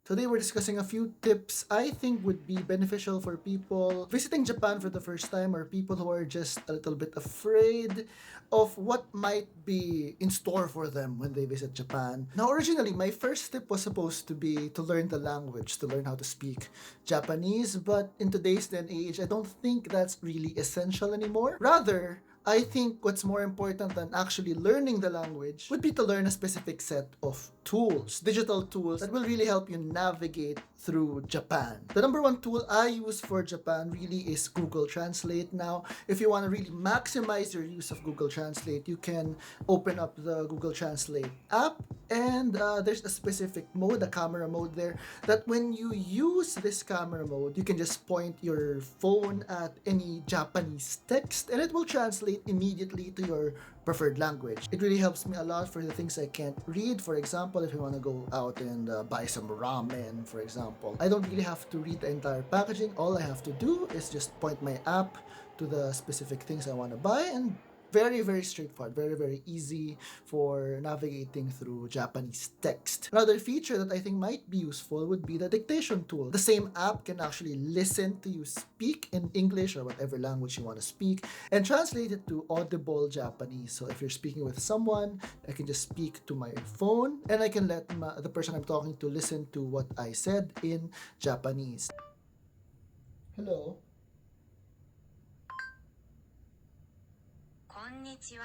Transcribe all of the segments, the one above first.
Today we're discussing a few tips I think would be beneficial for people visiting Japan for the first time or people who are just a little bit afraid of what might be in store for them when they visit Japan. Now, originally, my first tip was supposed to be to learn the language, to learn how to speak Japanese, but in today's day and age, I don't think that's really essential anymore. Rather, I think what's more important than actually learning the language would be to learn a specific set of tools, digital tools that will really help you navigate through Japan. The number one tool I use for Japan really is Google Translate. Now, if you want to really maximize your use of Google Translate, you can open up the Google Translate app, and there's a specific mode, a camera mode there, that when you use this camera mode, you can just point your phone at any Japanese text and it will translate immediately to your preferred language. It really helps me a lot for the things I can't read. For example, if you want to go out and buy some ramen, for example, I don't really have to read the entire packaging. All I have to do is just point my app to the specific things I want to buy, and very, very straightforward, very, very easy for navigating through Japanese text. Another feature that I think might be useful would be the dictation tool. The same app can actually listen to you speak in English or whatever language you want to speak and translate it to audible Japanese. So if you're speaking with someone, I can just speak to my phone and I can let the person I'm talking to listen to what I said in Japanese. Hello. こんにちは。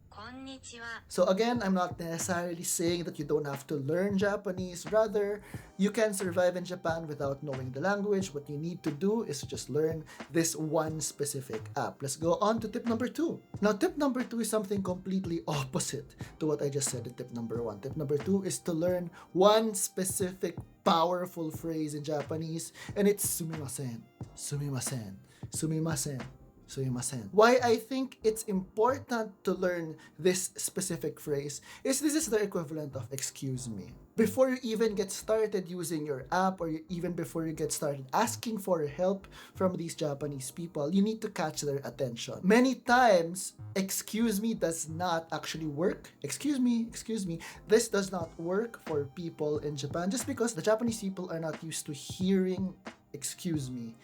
こんにちは。 So again, I'm not necessarily saying that you don't have to learn Japanese. Rather, you can survive in Japan without knowing the language. What you need to do is just learn this one specific app. Let's go on to tip number 2. Now, tip number 2 is something completely opposite to what I just said in tip number 1. Tip number 2 is to learn one specific powerful phrase in Japanese, and it's sumimasen, sumimasen, sumimasen. Why I think it's important to learn this specific phrase is this is the equivalent of excuse me. Before you even get started using your app, or even before you get started asking for help from these Japanese people, you need to catch their attention. Many times, excuse me does not actually work. Excuse me. This does not work for people in Japan just because the Japanese people are not used to hearing excuse me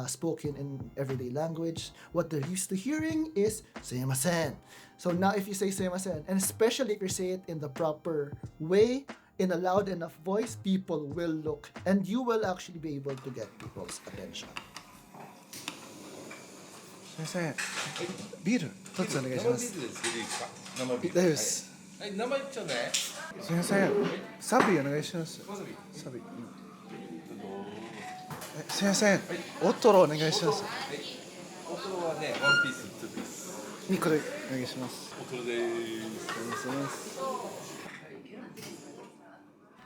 spoken in everyday language. What they're used to hearing is sumimasen. So now if you say sumimasen, and especially if you say it in the proper way, in a loud enough voice, people will look and you will actually be able to get people's attention. 先生、ビール一つお願いします。生ビールです。いいですか。生ビール。大丈夫です。はい、生一丁ね。先生、サビお願いします。わさび。サビ。先生、オトロお願いします。お風呂はね、ワンピース、ツーピース。 2個でお願いします。お風呂でーす。お願いします。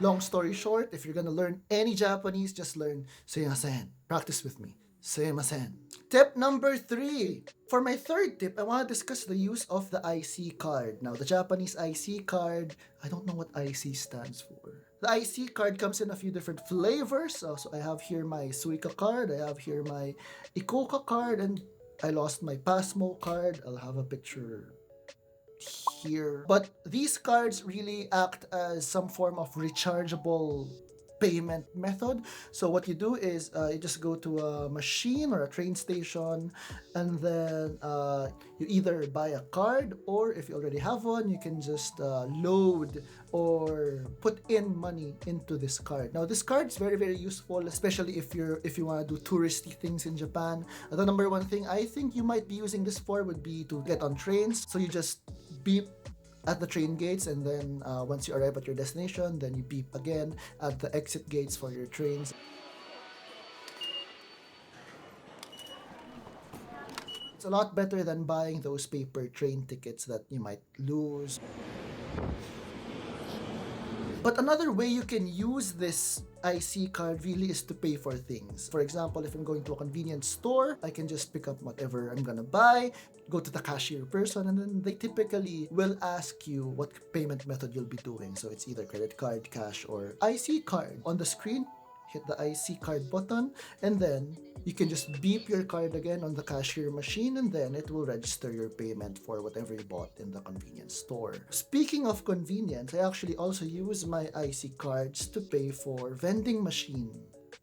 Long story short, if you're gonna learn any Japanese, just learn sumimasen. Practice with me. Sumimasen. Tip number 3. For my third tip, I want to discuss the use of the IC card. Now, the Japanese IC card, I don't know what IC stands for. The IC card comes in a few different flavors. So I have here my Suica card, I have here my Ikoka card, and I lost my Pasmo card. I'll have a picture here. But these cards really act as some form of rechargeable payment method. So what you do is you just go to a machine or a train station, and then you either buy a card, or if you already have one, you can just load or put in money into this card. Now this card is very, very useful, especially if you want to do touristy things in Japan. The number one thing I think you might be using this for would be to get on trains. So you just beep at the train gates, and then once you arrive at your destination, then you beep again at the exit gates for your trains. It's a lot better than buying those paper train tickets that you might lose. But another way you can use this IC card really is to pay for things. For example, if I'm going to a convenience store, I can just pick up whatever I'm gonna buy, go to the cashier person, and then they typically will ask you what payment method you'll be doing. So it's either credit card, cash, or IC card. On the screen, hit the IC card button, and then you can just beep your card again on the cashier machine, and then it will register your payment for whatever you bought in the convenience store. Speaking of convenience, I actually also use my IC cards to pay for vending machine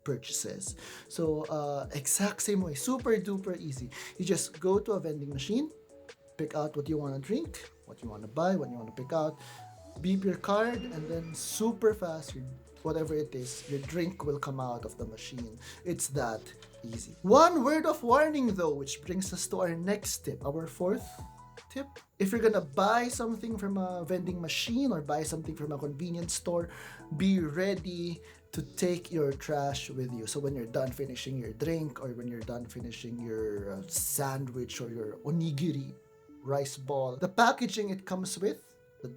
purchases. So exact same way, super duper easy. You just go to a vending machine, pick out what you want to drink, what you want to buy, what you want to pick out, beep your card, and then super fast, whatever it is, your drink will come out of the machine. It's that easy. One word of warning though, which brings us to our next tip, our fourth tip. If you're gonna buy something from a vending machine or buy something from a convenience store, be ready to take your trash with you. So when you're done finishing your drink, or when you're done finishing your sandwich or your onigiri rice ball, the packaging it comes with,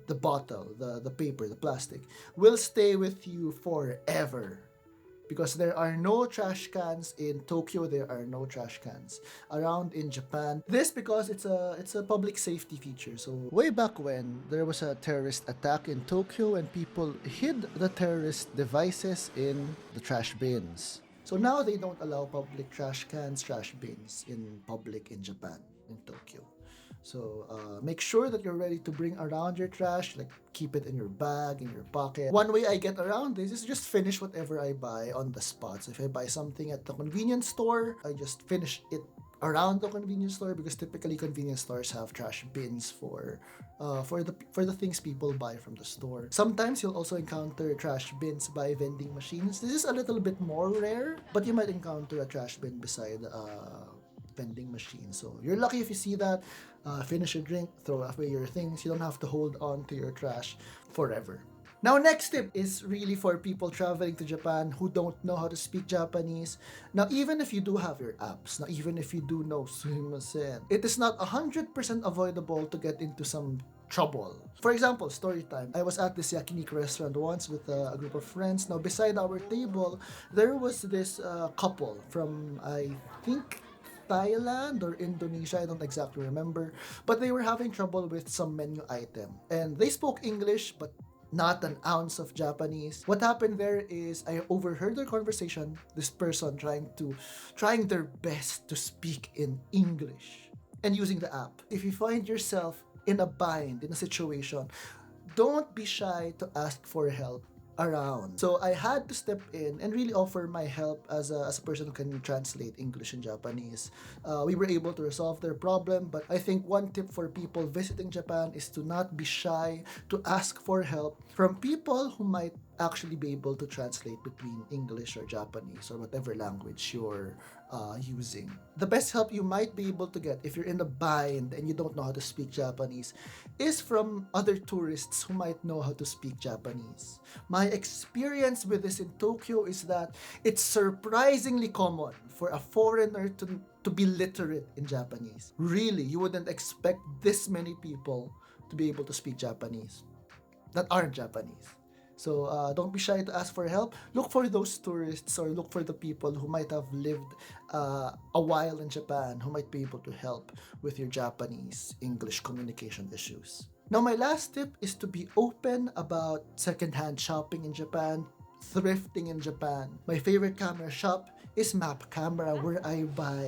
the bottle, the paper, the plastic, will stay with you forever. Because there are no trash cans in Tokyo, there are no trash cans around in Japan. This because it's a public safety feature. So way back when there was a terrorist attack in Tokyo and people hid the terrorist devices in the trash bins. So now they don't allow public trash cans, trash bins in public in Japan, in Tokyo. So make sure that you're ready to bring around your trash, like keep it in your bag, in your pocket. One way I get around this is just finish whatever I buy on the spot. So if I buy something at the convenience store, I just finish it around the convenience store, because typically convenience stores have trash bins for the things people buy from the store. Sometimes you'll also encounter trash bins by vending machines. This is a little bit more rare, but you might encounter a trash bin beside vending machine. So you're lucky if you see that. Finish your drink, throw away your things. You don't have to hold on to your trash forever. Now, next tip is really for people traveling to Japan who don't know how to speak Japanese. Now, even if you do have your apps, now even if you do know sumimasen, it is not 100% avoidable to get into some trouble. For example, story time. I was at this yakiniku restaurant once with a group of friends. Now, beside our table, there was this couple from, I think, Thailand or Indonesia, I don't exactly remember, but they were having trouble with some menu item. And they spoke English, but not an ounce of Japanese. What happened there is I overheard their conversation, this person trying their best to speak in English and using the app. If you find yourself in a bind, in a situation, don't be shy to ask for help around. So I had to step in and really offer my help as a person who can translate English and Japanese. We were able to resolve their problem, but I think one tip for people visiting Japan is to not be shy to ask for help from people who might actually be able to translate between English or Japanese or whatever language you're using. The best help you might be able to get if you're in a bind and you don't know how to speak Japanese is from other tourists who might know how to speak Japanese. My experience with this in Tokyo is that it's surprisingly common for a foreigner to be literate in Japanese. Really, you wouldn't expect this many people to be able to speak Japanese that aren't Japanese. So don't be shy to ask for help. Look for those tourists or look for the people who might have lived a while in Japan who might be able to help with your Japanese English communication issues. Now, my last tip is to be open about secondhand shopping in Japan, thrifting in Japan. My favorite camera shop is Map Camera, where I buy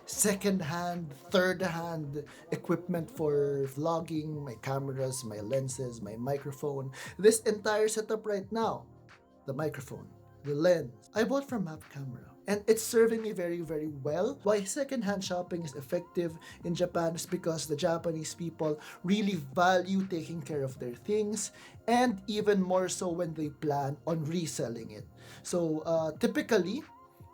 second-hand, third-hand equipment for vlogging, my cameras, my lenses, my microphone. This entire setup right now, the microphone, the lens, I bought from Map Camera. And it's serving me very, very well. Why second-hand shopping is effective in Japan is because the Japanese people really value taking care of their things, and even more so when they plan on reselling it. So typically,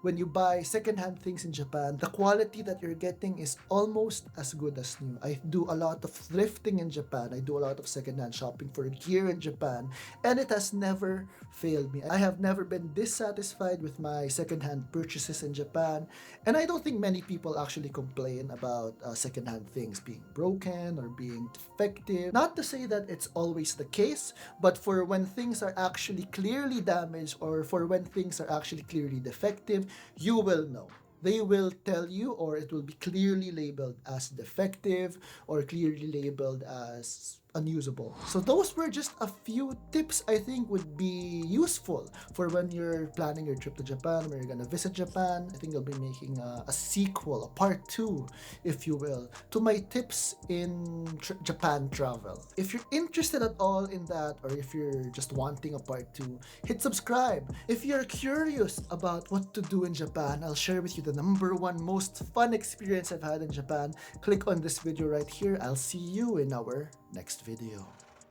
when you buy secondhand things in Japan, the quality that you're getting is almost as good as new. I do a lot of thrifting in Japan. I do a lot of secondhand shopping for gear in Japan, and it has never failed me. I have never been dissatisfied with my secondhand purchases in Japan, and I don't think many people actually complain about secondhand things being broken or being defective. Not to say that it's always the case, but for when things are actually clearly damaged or for when things are actually clearly defective, you will know. They will tell you, or it will be clearly labeled as defective or clearly labeled as unusable. So those were just a few tips I think would be useful for when you're planning your trip to Japan, when you're gonna visit Japan. I think I'll be making a sequel, a part 2, if you will, to my tips in Japan travel. If you're interested at all in that, or if you're just wanting a part 2, hit subscribe. If you're curious about what to do in Japan, I'll share with you the #1 most fun experience I've had in Japan. Click on this video right here. I'll see you in our next video.